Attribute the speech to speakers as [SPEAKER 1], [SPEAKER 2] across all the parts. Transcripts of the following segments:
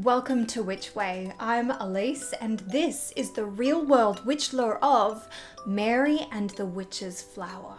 [SPEAKER 1] Welcome to Witch Way. I'm Elise and this is the real world witch lore of Mary and the Witch's Flower.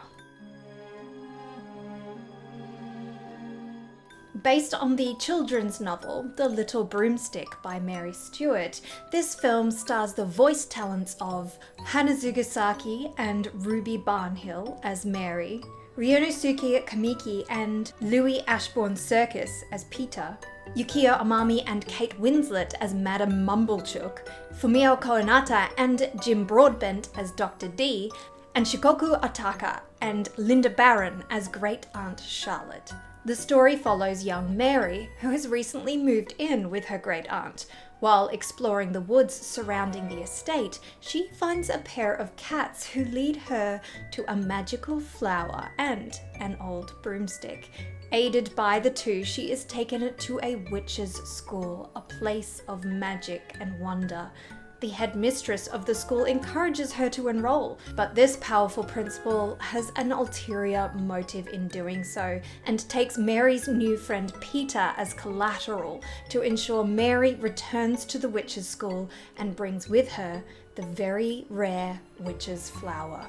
[SPEAKER 1] Based on the children's novel, The Little Broomstick by Mary Stewart, this film stars the voice talents of Hanazuka Saki and Ruby Barnhill as Mary, Ryonosuke Kamiki and Louis Ashbourne Circus as Peter, Yukio Amami and Kate Winslet as Madame Mumblechook, Fumio Kohinata and Jim Broadbent as Dr. D, and Shikoku Ataka and Linda Barron as Great Aunt Charlotte. The story follows young Mary, who has recently moved in with her great aunt. While exploring the woods surrounding the estate, she finds a pair of cats who lead her to a magical flower and an old broomstick. Aided by the two, she is taken to a witch's school, a place of magic and wonder. The headmistress of the school encourages her to enroll, but this powerful principal has an ulterior motive in doing so and takes Mary's new friend Peter as collateral to ensure Mary returns to the witch's school and brings with her the very rare witch's flower.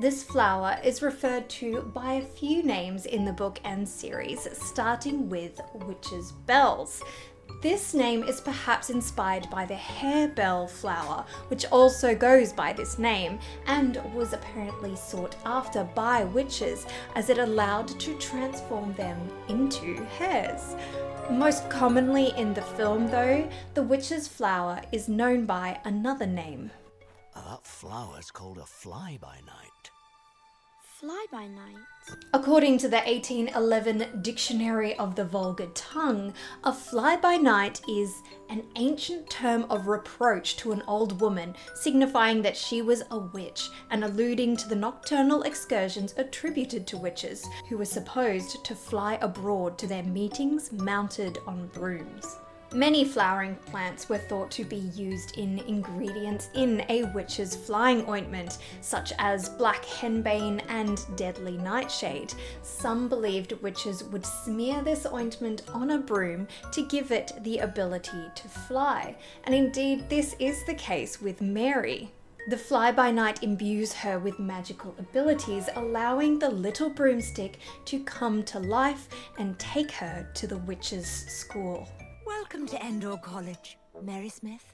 [SPEAKER 1] This flower is referred to by a few names in the book and series, starting with witch's bells. This name is perhaps inspired by the harebell flower, which also goes by this name and was apparently sought after by witches as it allowed to transform them into hares. Most commonly in the film though, the witch's flower is known by another name.
[SPEAKER 2] That flower's called a fly-by-night.
[SPEAKER 3] Fly-by-night?
[SPEAKER 1] According to the 1811 Dictionary of the Vulgar Tongue, a fly-by-night is an ancient term of reproach to an old woman, signifying that she was a witch and alluding to the nocturnal excursions attributed to witches, who were supposed to fly abroad to their meetings mounted on brooms. Many flowering plants were thought to be used in ingredients in a witch's flying ointment, such as black henbane and deadly nightshade. Some believed witches would smear this ointment on a broom to give it the ability to fly, and indeed this is the case with Mary. The fly-by-night imbues her with magical abilities, allowing the little broomstick to come to life and take her to the witch's school.
[SPEAKER 3] Welcome to Endor College, Mary Smith.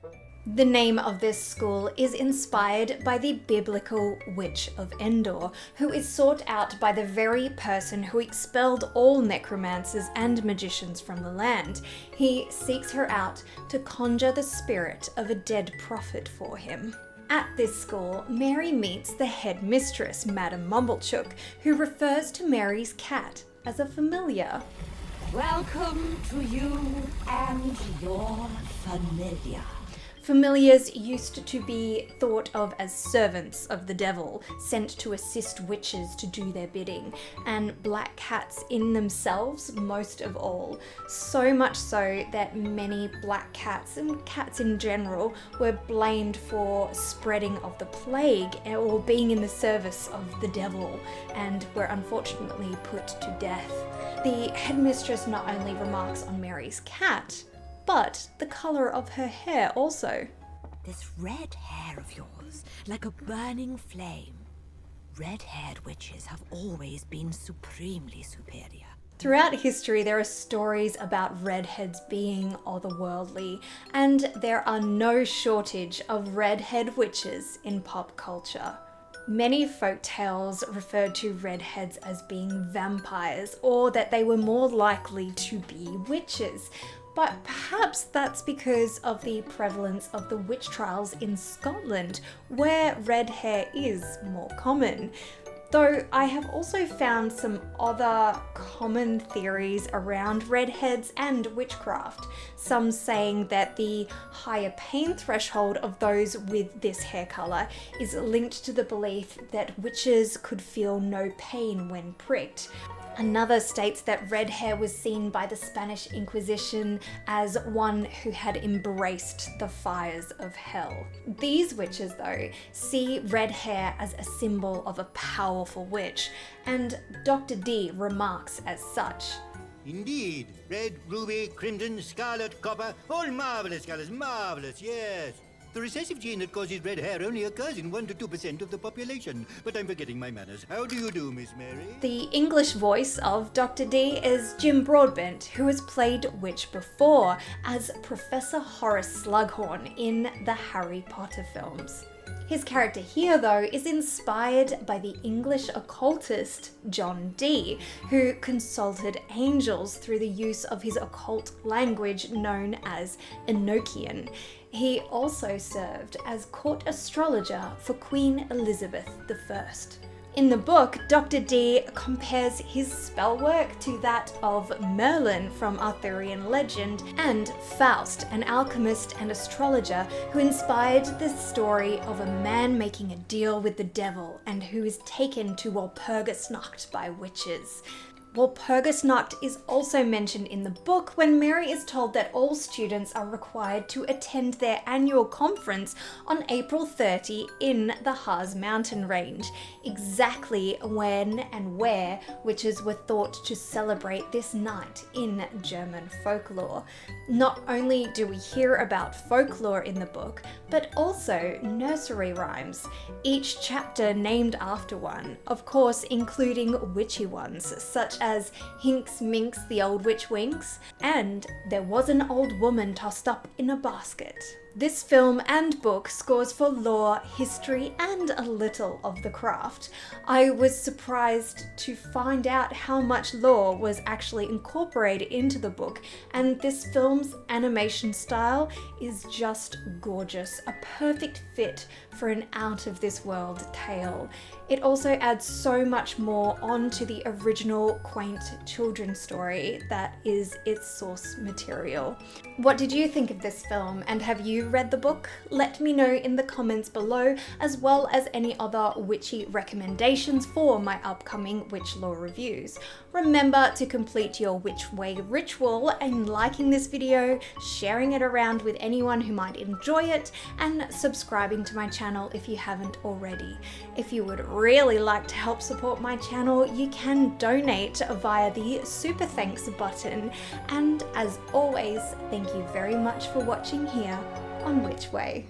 [SPEAKER 1] The name of this school is inspired by the biblical Witch of Endor, who is sought out by the very person who expelled all necromancers and magicians from the land. He seeks her out to conjure the spirit of a dead prophet for him. At this school, Mary meets the headmistress, Madame Mumblechook, who refers to Mary's cat as a familiar.
[SPEAKER 3] Welcome to you and your familiar.
[SPEAKER 1] Familiars used to be thought of as servants of the devil, sent to assist witches to do their bidding, and black cats in themselves most of all. So much so that many black cats, and cats in general, were blamed for spreading of the plague or being in the service of the devil, and were unfortunately put to death. The headmistress not only remarks on Mary's cat, but the colour of her hair also.
[SPEAKER 3] This red hair of yours, like a burning flame. Red-haired witches have always been supremely superior.
[SPEAKER 1] Throughout history, there are stories about redheads being otherworldly, and there are no shortage of redhead witches in pop culture. Many folk tales referred to redheads as being vampires, or that they were more likely to be witches. But perhaps that's because of the prevalence of the witch trials in Scotland, where red hair is more common. Though I have also found some other common theories around redheads and witchcraft, some saying that the higher pain threshold of those with this hair colour is linked to the belief that witches could feel no pain when pricked. Another states that red hair was seen by the Spanish Inquisition as one who had embraced the fires of hell. These witches, though, see red hair as a symbol of a powerful witch, and Dr. D remarks as such.
[SPEAKER 4] Indeed. Red, ruby, crimson, scarlet, copper, all marvelous colors, marvelous, yes. The recessive gene that causes red hair only occurs in 1 to 2% of the population. But I'm forgetting my manners. How do you do, Miss Mary?
[SPEAKER 1] The English voice of Dr. D is Jim Broadbent, who has played Witch before as Professor Horace Slughorn in the Harry Potter films. His character here, though, is inspired by the English occultist John Dee, who consulted angels through the use of his occult language known as Enochian. He also served as court astrologer for Queen Elizabeth I. In the book, Dr. Dee compares his spell work to that of Merlin from Arthurian legend and Faust, an alchemist and astrologer who inspired the story of a man making a deal with the devil and who is taken to Walpurgisnacht by witches. Walpurgisnacht is also mentioned in the book when Mary is told that all students are required to attend their annual conference on April 30 in the Harz mountain range, exactly when and where witches were thought to celebrate this night in German folklore. Not only do we hear about folklore in the book, but also nursery rhymes, each chapter named after one, of course including witchy ones, such as Hinks Minks the Old Witch Winks, and There Was an Old Woman Tossed Up in a Basket. This film and book scores for lore, history, and a little of the craft. I was surprised to find out how much lore was actually incorporated into the book, and this film's animation style is just gorgeous, a perfect fit for an out-of-this-world tale. It also adds so much more onto the original quaint children's story that is its source material. What did you think of this film, and have you read the book? Let me know in the comments below, as well as any other witchy recommendations for my upcoming witch lore reviews. Remember to complete your Witch Way ritual and liking this video, sharing it around with anyone who might enjoy it, and subscribing to my channel if you haven't already. If you would really like to help support my channel, you can donate via the Super Thanks button. And as always, thank you very much for watching here on Witch Way.